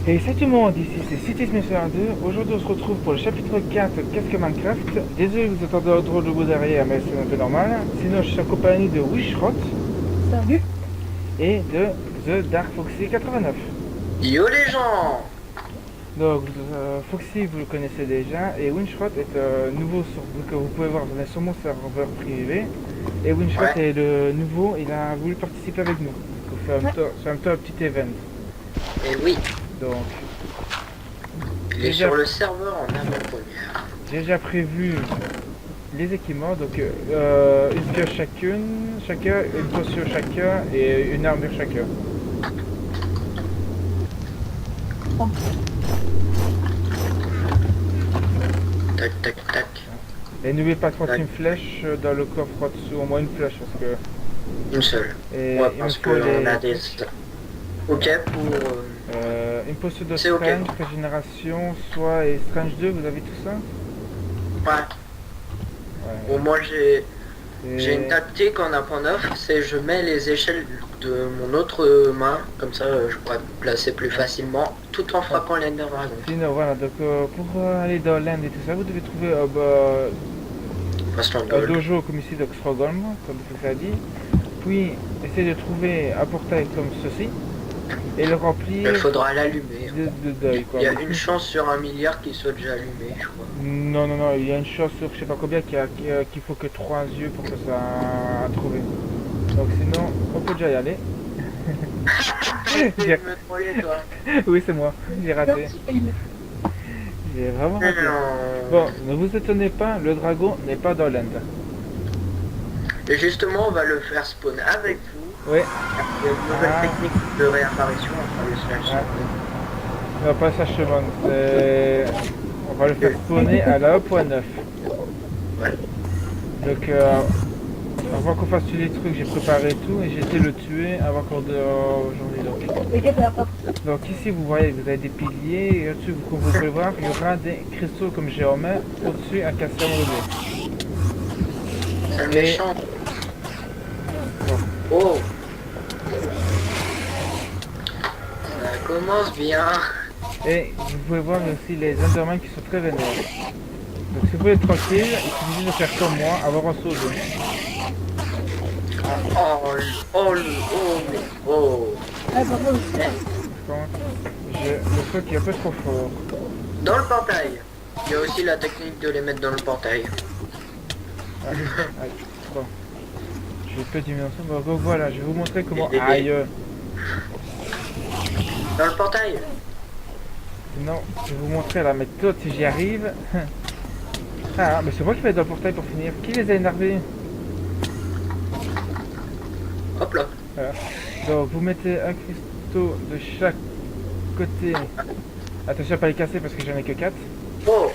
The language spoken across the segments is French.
Et salut tout le monde, ici c'est CitySmith2. Aujourd'hui on se retrouve pour le chapitre 4 Qu'est-ce que Minecraft. Désolé vous entendez un drôle de bruit derrière, mais c'est un peu normal. Sinon je suis accompagné de Wishrot. Salut. Et de The Dark Foxy 89. Yo les gens. Donc Foxy vous le connaissez déjà, et Wishrot est nouveau que vous pouvez voir sur mon serveur privé. Et Wishrot est le nouveau, il a voulu participer avec nous. Donc on fait un petit event. Et oui. Donc il est sur le serveur en avant-première. J'ai déjà prévu les équipements, donc une pioche chacun, une potion chacun et une armure chacun. Tac tac tac. Et n'oubliez pas de prendre une flèche dans le coffre en dessous, au moins une flèche parce que... Une seule. Et Ouais, il me parce faut qu'on a des... Ok pour... une potion de c'est strange, ok. régénération, soit et strange 2, vous avez tout ça? Ouais. Ouais. Bon, moi j'ai Et... une tactique en 1.9, c'est je mets les échelles de mon autre main, comme ça je pourrais me placer plus facilement, tout en frappant l'Ender Dragon. Sinon voilà, donc pour aller dans l'Inde et tout ça, vous devez trouver Instant un gold. dojo comme ici, donc Strogolm, comme ça dit. Puis essayez de trouver un portail comme ceci et le remplir Il faudra l'allumer. de deuil. Il y a une chance sur 1 milliard qu'il soit déjà allumé, je crois. Non, il y a une chance sur je sais pas combien qu'il faut que 3 yeux pour que ça a trouvé. Donc sinon, on peut déjà y aller. Tu me trollais, toi. Oui, c'est moi, j'ai raté. J'ai vraiment raté. Bon, ne vous étonnez pas, le dragon n'est pas dans l'Inde. Et justement, on va le faire spawn avec vous. Oui. Il y a une nouvelle technique de réapparition entre les slash. Non, pas ça chemin. On va le faire spawner à la 1.9. Ouais. Donc, avant qu'on fasse tous les trucs, j'ai préparé tout et j'ai été le tuer avant qu'on aujourd'hui. Donc ici, vous voyez, vous avez des piliers et au-dessus, comme vous pouvez le voir, il y aura des cristaux comme j'ai en main au-dessus à casser en relais. C'est un méchant. Bon. Oh. Ça commence bien. Et vous pouvez voir aussi les Endermen qui sont très vénères. Donc si vous voulez être tranquille, il suffit de faire comme moi, avoir un saut d'eau. Oh. Par contre, le truc est un peu trop fort. Dans le portail. Il y a aussi la technique de les mettre dans le portail. Ah, aïe. Bon. Je vais peu diminuer ça. Bon, donc voilà, je vais vous montrer comment... Aïe. Dans le portail. Non, je vais vous montrer la méthode si j'y arrive. Ah, mais c'est moi qui vais être dans le portail pour finir. Qui les a énervés? Hop là. Voilà. Donc vous mettez un cristaux de chaque côté. Attention à pas les casser parce que j'en ai que 4. Oh.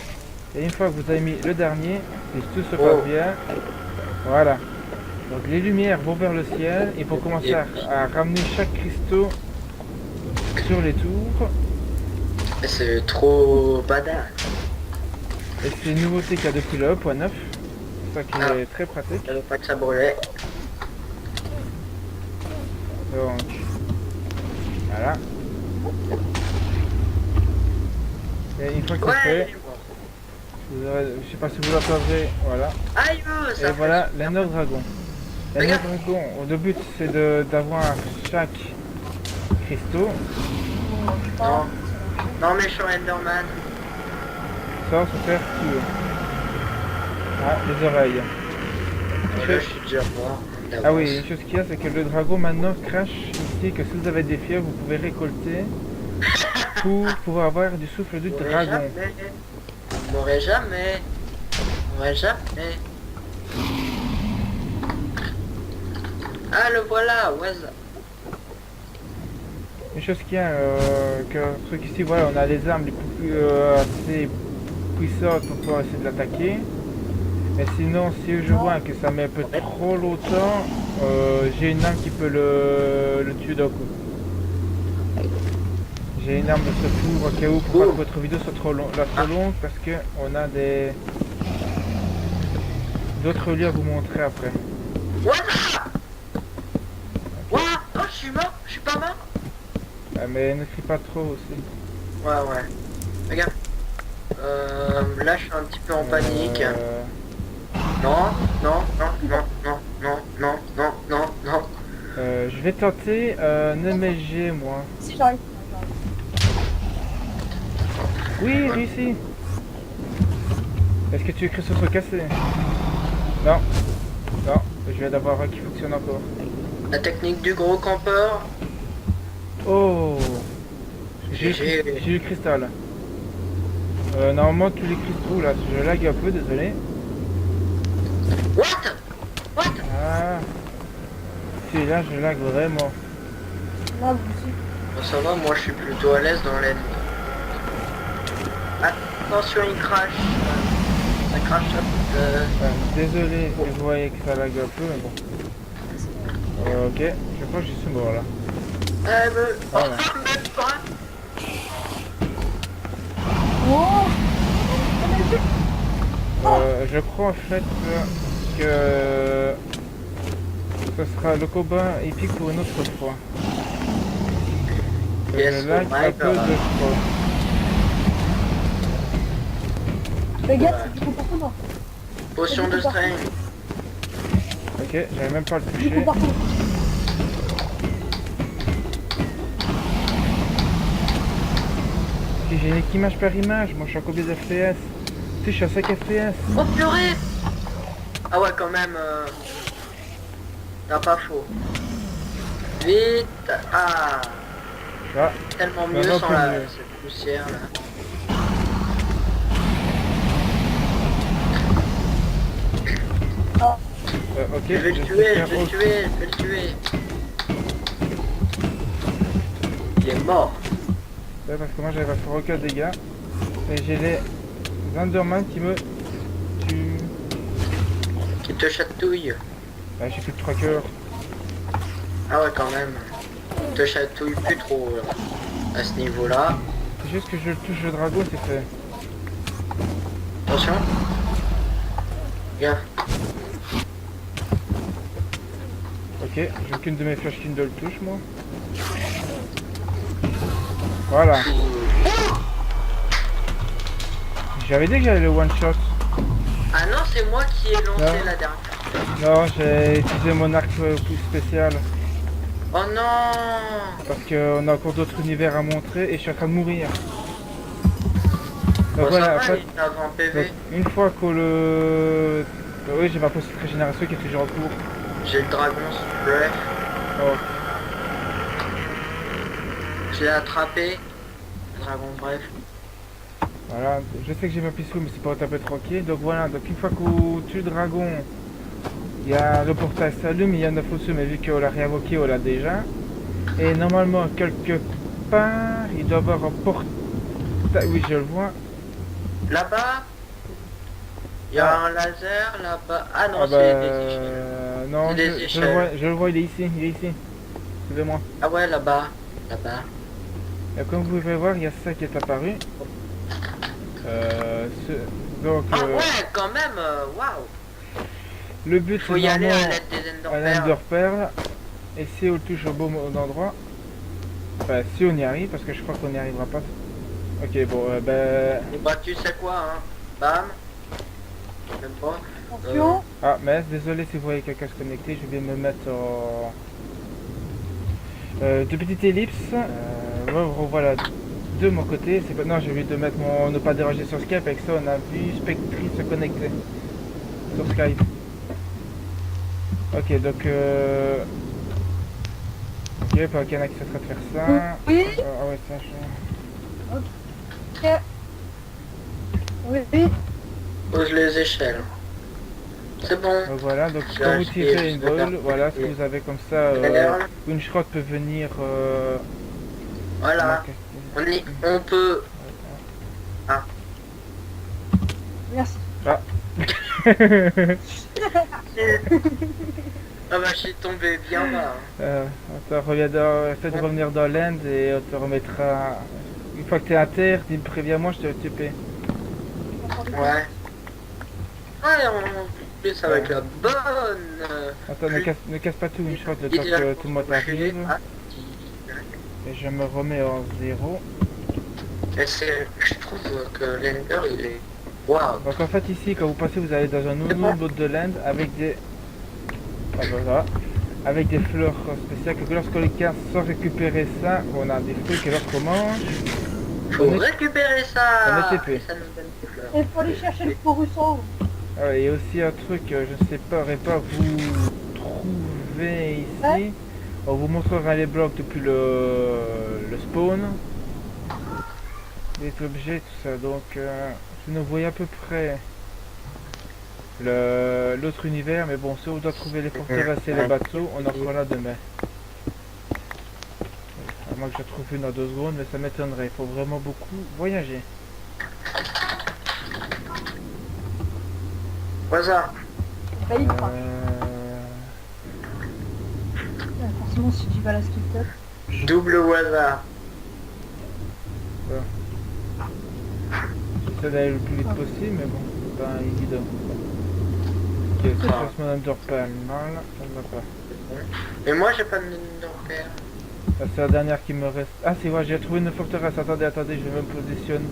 Et une fois que vous avez mis le dernier, et tout se passe bien, voilà. Donc les lumières vont vers le ciel et pour commencer à ramener chaque cristaux sur les tours. C'est trop badass. Et c'est une nouveauté qu'il y a depuis le 1.9. C'est ça qui est très pratique. Je savais pas que ça brûlait. Donc voilà. Et une fois que c'est fait, vous aurez, je sais pas si vous l'entendrez, voilà. Aïe, ça Et voilà l'Ender Dragon. L'Ender Dragon, le but c'est d'avoir chaque cristaux Non, méchant Enderman. sans se faire tuer. Ah, les oreilles. Et là, je suis déjà mort. Ah oui, une chose qu'il y a, c'est que le dragon maintenant crache ici que si vous avez des fièvres, vous pouvez récolter pour pouvoir avoir du souffle du dragon. On m'aurait jamais. Ah, le voilà, Waza. Une chose qu'il y a, que truc ici, voilà, on a les armes les plus assez puissantes pour pouvoir essayer de l'attaquer. Mais sinon, si je vois que ça met un peu trop longtemps, j'ai une arme qui peut le tuer d'un coup. J'ai une arme de secours au cas où pour pas que votre vidéo soit trop longue parce que on a d'autres lieux à vous montrer après. Oh, je suis mort, je suis pas mort. Mais ne crie pas trop aussi. Ouais. Regarde. Là, je suis un petit peu en panique. Non. Je vais tenter un MSG, moi. Si j'arrive. Oui, réussi. Est-ce que tu veux que ce soit cassé? Non. Non, je viens d'avoir un qui fonctionne encore. La technique du gros campeur. Oh, j'ai J'ai- eu le cristal. Normalement, tous les cristaux, là, je lag un peu, désolé. What? Ah, si, là, je lag vraiment. Là, vous aussi. Bon, ça va, moi je suis plutôt à l'aise dans l'aide. Attention, il crache. Ça crache. Désolé, vous voyez que ça lag un peu, mais bon. Ok, je crois que je suis mort, là. Voilà. Voilà. Oh. Je crois en fait que ce sera le combat épique pour une autre fois. Yes, Je lag oh my un peu de God. trop. Fais gaffe, c'est du comportement. Potion de strain. Ok, j'avais même pas le Du toucher. comportement. Si j'ai une image par image, moi je suis à combien de FPS? Si je suis à 5 FPS. Oh purée. Ah ouais, quand même. T'as pas faux. Vite. Ah. Ah, Tellement Ça mieux va sans pas la mieux. cette poussière là. ok. Je vais le vais tuer, faire je vais le autre- tuer, je vais le tuer. Il est mort. Ouais, parce que moi j'arrive à faire aucun dégât. Et j'ai les Enderman qui me tuent. Qui te chatouille. Ah, j'ai plus de 3 cœurs. Ah ouais, quand même. Il te chatouille plus trop à ce niveau-là. C'est juste que je touche le dragon, c'est fait. Attention. Regarde. Ok, j'ai aucune de mes flèches qui ne le touche, moi. Voilà. J'avais dit que j'avais le one shot. Ah non, c'est moi qui ai lancé Non. la dernière. Non, j'ai utilisé mon arc plus spécial. Oh non. Parce qu'on a encore d'autres univers à montrer et je suis en train de mourir. Bon, Donc voilà, ça en va, fait, il a 20 PV. donc, une fois que le... Oui, j'ai ma potion de régénération qui est toujours en cours. J'ai le dragon bref. Oh. Je l'ai attrapé. Le dragon bref. Voilà, je sais que j'ai ma pistole mais c'est pour être un peu tranquille. Donc voilà, donc une fois qu'on tue le dragon, il y a le portail s'allume, il y a 9 au-dessus, mais vu qu'on l'a réinvoqué, on l'a déjà. Et normalement, quelque part, il doit y avoir un portail... Oui, je le vois. Là-bas, il y a un laser là-bas. Ah non, Ah c'est bah, des échelles. non, C'est des je le échelles. vois, il est ici, Suivez-moi. Ah ouais, là-bas. Là-bas. Et comme vous pouvez voir, il y a ça qui est apparu. Donc, Ah ouais, quand même, waouh. le but Faut c'est y aller à normalement l'aide des un Enderpearls. Ender Pearl. Et si on le touche au bon endroit, enfin si on y arrive, parce que je crois qu'on n'y arrivera pas. Ok, bon, ben... Et bah tu sais quoi, hein. Bam. Même pas. Attention. Ah, mais désolé si vous voyez quelqu'un se connecter, je vais me mettre en... de petites ellipses. Voilà, de mon côté. C'est pas... Non, j'ai oublié de mettre mon... ne pas déranger sur Skype. Avec ça, on a vu Spectri se connecter sur Skype. Ok, donc... Ok, pas qu'il y en a qui se train de faire ça. Oui. Ah ouais, ça, je... Ok. Oui. Pose les échelles. C'est bon. Donc voilà, donc J'ai quand vous acheté tirez une juste le balle, voilà ce que vous avez comme ça. Perle. Une shot peut venir... Voilà. On peut. Merci. Ah. Ah bah je suis tombé bien bas. Hein. On te revient essaie de revenir dans l'end et on te remettra... Une fois que t'es à terre, dis préviens-moi, je te TP. Ouais. Ouais, on plus avec la bonne. Attends, ne casse pas tout, une shot le temps que tout le monde arrive. Et je me remets en 0. Et je trouve que l'Ender il est... Waouh. Donc en fait ici quand vous passez vous allez dans un nouveau mode de land avec des... Ah, voilà. Avec des fleurs spéciales que lorsqu'on les casse sans récupérer ça, on a des fruits que lorsqu'on mange, Faut récupérer ça. on est TP. Et ça nous donne des fleurs. Il faut aller chercher le Porusso. Ah ouais, et aussi un truc, je ne sais pas, vous trouvez ici. Ouais. On vous montrera les blocs depuis le spawn. Les objets, tout ça. Donc, vous nous voyez à peu près l'autre univers. Mais bon, si on doit trouver les forteresses et les bateaux, on en fera là demain. À moins que je trouve une dans 2 secondes, mais ça m'étonnerait. Il faut vraiment beaucoup voyager. Voilà. Bah, il craque. Forcément, si tu vas à la skip Double Waza. J'essaie d'aller le plus vite possible, mais bon, c'est pas évident. Ok, ça passe mon underpal. Mal, ça ne va pas. Mais moi j'ai pas de Ender. Ça, c'est la dernière qui me reste. Ah, c'est vrai, j'ai trouvé une forteresse. Attendez, attendez, je me positionne.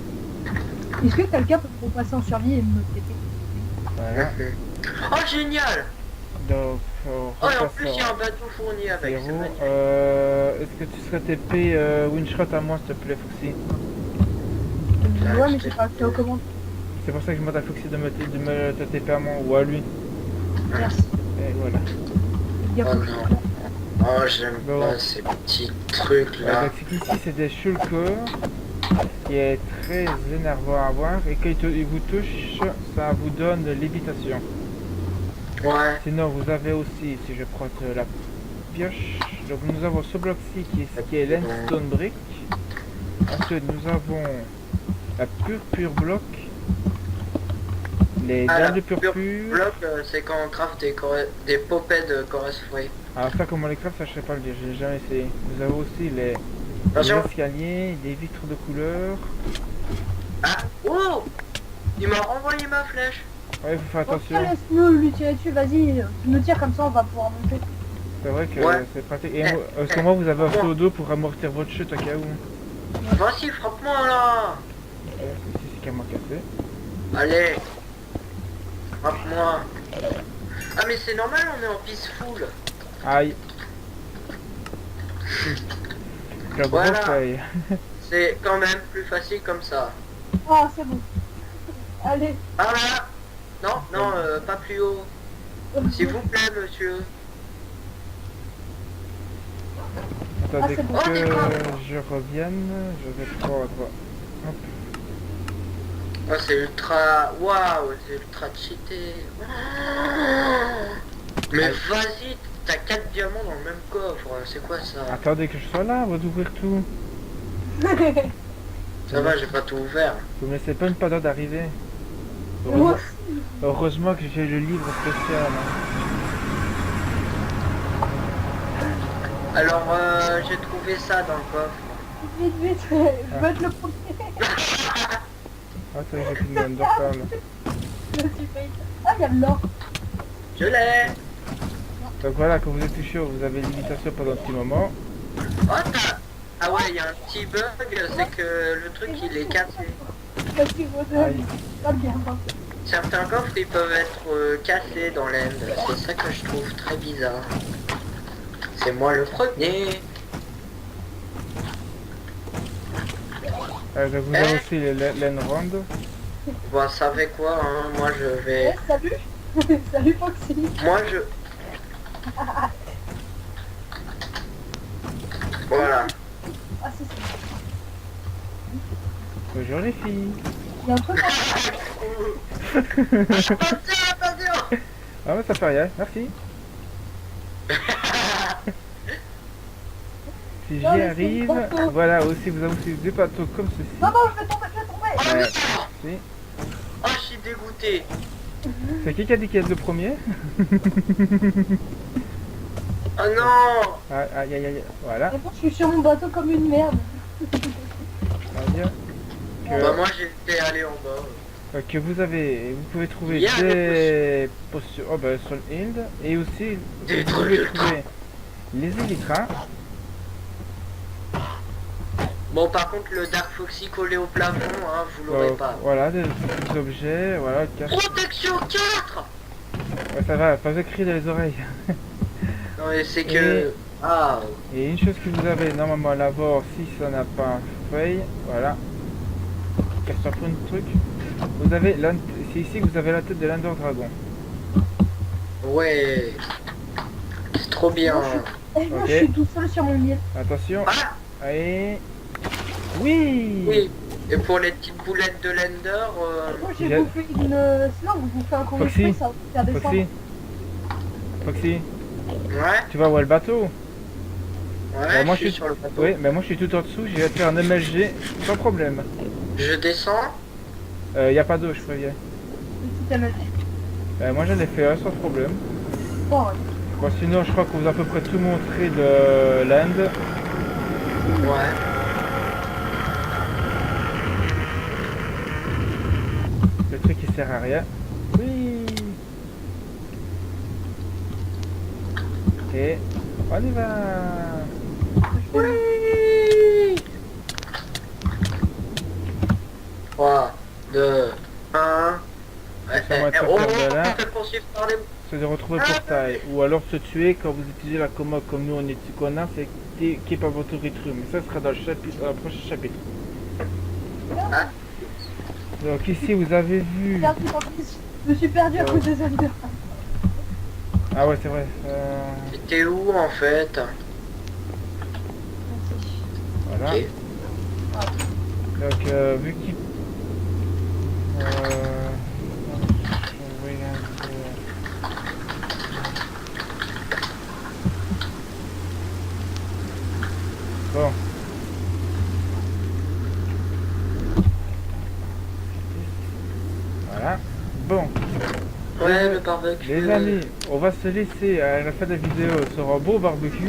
Est-ce que quelqu'un peut me passer en survie et me péter? Voilà. Oh génial. Donc, Oh et en plus il y a un bateau fourni avec. C'est Zéro. magnifique. Est-ce que tu serais TP Winshot à moi, s'il te plaît, Foxy? Ouais, mais j'ai pas accès aux commandes. C'est pour ça que je demande à Foxy de me te TP à moi ou à lui. Merci. Et voilà. Il y a Oh beaucoup de non. choses. Oh j'aime Bon. pas ces petits trucs là. Donc, c'est qu'ici, c'est des shulkers qui est très énervant à voir. Et quand ils vous touchent, ça vous donne lévitation. Ouais. Sinon, vous avez aussi, si je prends la pioche, donc nous avons ce bloc-ci qui est l'Endstone Brick. Ensuite, nous avons la purpure bloc, les Ah, dalles la de purpure. bloc c'est quand on craft des popets de Chorus Free. Alors ça, comment les craft, ça je sais pas le dire, j'ai jamais essayé. Nous avons aussi les Attention. escaliers, des vitres de couleur. Ah. Oh. Il m'a renvoyé ma flèche. Ouais, il faut faire Bon, attention. laisse-nous lui tirer dessus, vas-y, tu nous tires comme ça, on va pouvoir monter. C'est vrai que Ouais. c'est pratique. Et parce que moi, vous avez un seau d'eau pour amortir votre chute au cas où. Vas-y, frappe-moi là. Ici, c'est qu'à moi cassé. Allez. Frappe-moi. Ah mais c'est normal, on est en peaceful. Aïe. La Voilà. grosse feuille. C'est quand même plus facile comme ça. Ah, c'est bon. Allez. Ah là. Non, non, pas plus haut. S'il vous plaît, monsieur. Attendez c'est bon. que Oh, des je revienne. Je vais prendre. Hop. Oh, c'est ultra... Waouh, c'est ultra cheaté. Mais vas-y, t'as 4 diamants dans le même coffre. C'est quoi ça? Attendez que je sois là, avant d'ouvrir tout. Ça va, j'ai pas tout ouvert. Vous me laissez pas une pas d'arriver. Moi Heureusement que j'ai le livre spécial. Alors, j'ai trouvé ça dans le coffre. vite, vite, je veux être le premier. Ah, c'est vrai que j'ai plus de Underpearl. Je suis failli. Ah, il y a de l'or. Je l'ai. Donc voilà, quand vous êtes plus chaud, vous avez l'imitation pendant un petit moment. Oh, t'as... Ah ouais, il y a un petit bug, c'est que le truc il est cassé. Vas-y, vous Aïe. pas bien. Certains coffres ils peuvent être cassés dans l'end. C'est ça que je trouve très bizarre. C'est moi le premier. Donc vous avez aussi l'Enrond. Bon, savez quoi, hein, moi je Eh, vais... salut. Salut, Foxy. Moi je... Voilà. Ah, c'est ça. Bonjour les filles. Il y a un truc Attention, attention. Ah ouais, ça fait rien, merci. Si j'y Non, mais c'est arrive, une photo. voilà, aussi vous avez aussi des bateaux comme ceci. Non, non, je vais tomber, je vais tomber. Si. Oh, je suis dégoûté. C'est qui a dit qu'il y a le premier? Oh non. Ah, aïe aïe aïe, voilà. Mais bon, je suis sur mon bateau comme une merde. On va dire Bah moi j'étais allé en bas. que vous pouvez trouver Il y a des potions oh, bah, sur le hild et aussi Des vous pouvez trucs. trouver les élytras Bon, par contre, le Dark Foxy collé au plafond, hein, vous l'aurez pas. Voilà, des petits objets, voilà. Protection 4. Ouais, ça va, pas besoin de crier dans les oreilles. Non, mais c'est que... Ah, Et une chose que vous avez normalement là-bas, si ça n'a pas feuille, voilà. Casse-toi pour un truc. Vous avez, c'est ici que vous avez la tête de l'Under Dragon. ouais. C'est trop bien. Et moi, Ok. je suis tout seul sur mon île. Attention. Ah, Allez. Oui. oui. Et pour les petites boulettes de l'Ender, Moi, j'ai J'ai- bouffé une... Sinon, vous bouffez un courrier Foxy. frais, ça va vous faire descendre. Foxy. Foxy, ouais, tu vas où est le bateau? ouais, moi je suis sur le bateau. Oui, mais moi je suis tout en dessous, je vais te faire un MLG sans problème. Je descends. Y a pas d'eau, je préviens. Une petite MLG. Moi j'en ai fait un sans problème. Bon, ouais. Bon, sinon je crois que vous avez à peu près tout montré de l'Inde. Ouais. Le truc qui sert à rien. Oui. Et on y va. Oui. 3, 2, 1. Laissez-moi te faire de là. On fait poursuivre par les... C'est de retrouver le portail. Ou alors se tuer quand vous utilisez la commode comme nous on est qu'on a, c'est keep inventory true. Mais ça sera dans le chapitre, dans le prochain chapitre. Ah. Donc ici vous avez vu. Perdu, je me suis perdu à cause des Under. Ah ouais c'est vrai. T'es où en fait? Voilà. Ok. Donc vu qu'il... Bon. Voilà. Bon. Ouais, le barbecue. Les amis, on va se laisser à la fin de la vidéo sur un beau barbecue.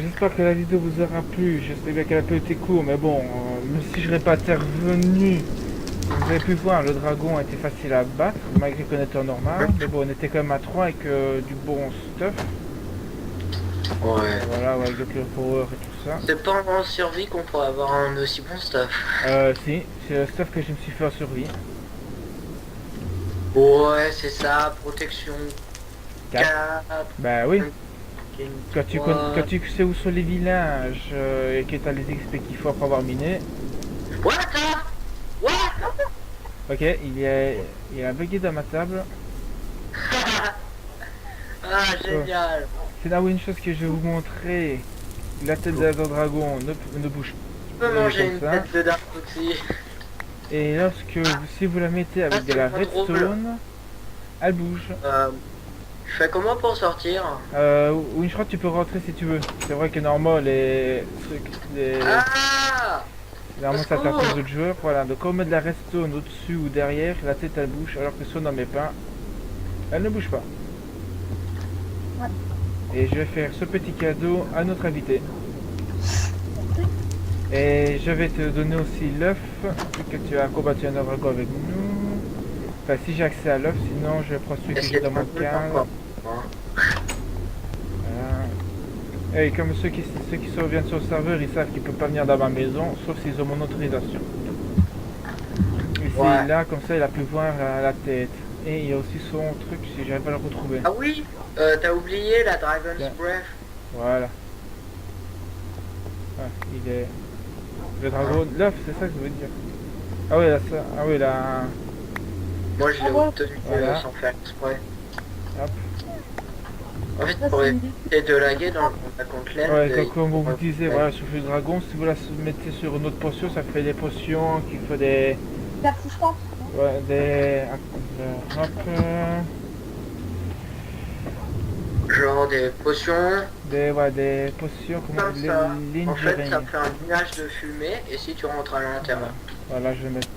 J'espère que la vidéo vous aura plu. Je sais bien qu'elle a peu été courte, mais bon, même si je n'aurais pas intervenu, vous avez pu voir, le dragon était facile à battre, malgré qu'on était en normal. Mais bon, on était quand même à 3 avec du bon stuff. Ouais. Voilà, ouais, avec le Clear Power et tout ça. C'est pas en survie qu'on pourrait avoir un aussi bon stuff. Si, c'est le stuff que je me suis fait en survie. Ouais, c'est ça, protection 4. 4. Bah oui. Quand tu, Ouais. quand tu sais où sont les villages et que tu as les XP qu'il faut pour avoir miné. What? What? Ok, il y a bugué dans ma table. Ah, génial. C'est là où une chose que je vais vous montrer. La tête d'un dragon ne bouge Je peux manger comme une ça. tête de Dark Foxy. Et lorsque si vous la mettez avec de la c'est pas drôle. redstone, elle bouge. Je fais comment pour sortir? Oui, je crois que tu peux rentrer si tu veux. C'est vrai que normalement les trucs, Ah! normalement ça au tape secours. les autres joueurs. Voilà, donc quand on met de la redstone au-dessus ou derrière, la tête elle bouge, alors que si on n'en met pas, elle ne bouge pas. Et je vais faire ce petit cadeau à notre invité. Et je vais te donner aussi l'œuf, vu que tu as combattu un dragon avec nous. Enfin, si j'ai accès à l'œuf, sinon je prends celui que j'ai dans mon cadre. Voilà. Et comme ceux qui reviennent sur le serveur, ils savent qu'ils ne peuvent pas venir dans ma maison, sauf s'ils ont mon autorisation. Ici, Ouais. là, comme ça, il a pu voir la tête. Et il y a aussi son truc, si j'arrive à le retrouver. Ah oui, t'as oublié la Dragon's Tiens. Breath. Voilà. Ah, il est... Le dragon... L'œuf, c'est ça que je veux dire. Ah oui, là, ça... Ah oui, là... Moi je l'ai Ah ouais. obtenu Voilà. sans faire exprès. Hop. En fait, Là, pour c'est éviter de laguer dans la contre l'aide. Ouais, comme on vous disait, voilà, sur le dragon, si vous la mettez sur une autre potion, ça fait des potions qui font des... persistant. Ouais, des... Hop... Genre des potions. ouais, des potions, comment... Comme ça. En fait, Lingering. ça fait un nuage de fumée et si tu rentres à l'intérieur. Voilà, je vais mettre...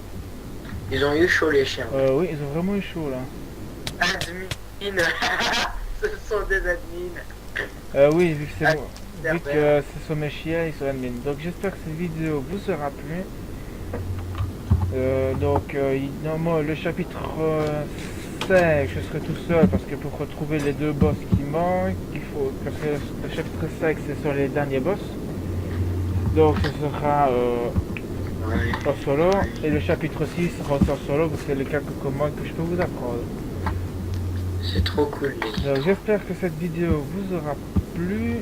Ils ont eu chaud les chiens. Oui, ils ont vraiment eu chaud, là. Admin. Ce sont des admins. Oui, vu que c'est Ah, moi. Vu que ce sont mes chiens, ils sont admin. Donc j'espère que cette vidéo vous sera plu. Normalement le chapitre 5, je serai tout seul parce que pour retrouver les deux boss qui comment, parce que le chapitre 5 c'est sur les derniers boss. Donc ce sera en solo, et le chapitre 6 sera aussi en solo, parce que c'est les quelques commandes que je peux vous apprendre. C'est trop cool les gars. Donc j'espère que cette vidéo vous aura plu.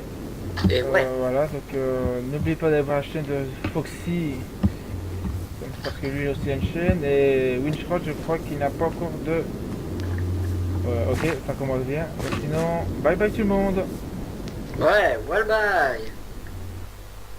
Et ouais. Voilà, donc n'oubliez pas d'aller voir la chaîne de Foxy, parce que lui aussi a une chaîne, et Winshot je crois qu'il n'a pas encore de... ok, ça commence bien. Donc, sinon, bye bye tout le monde. Ouais, well bye.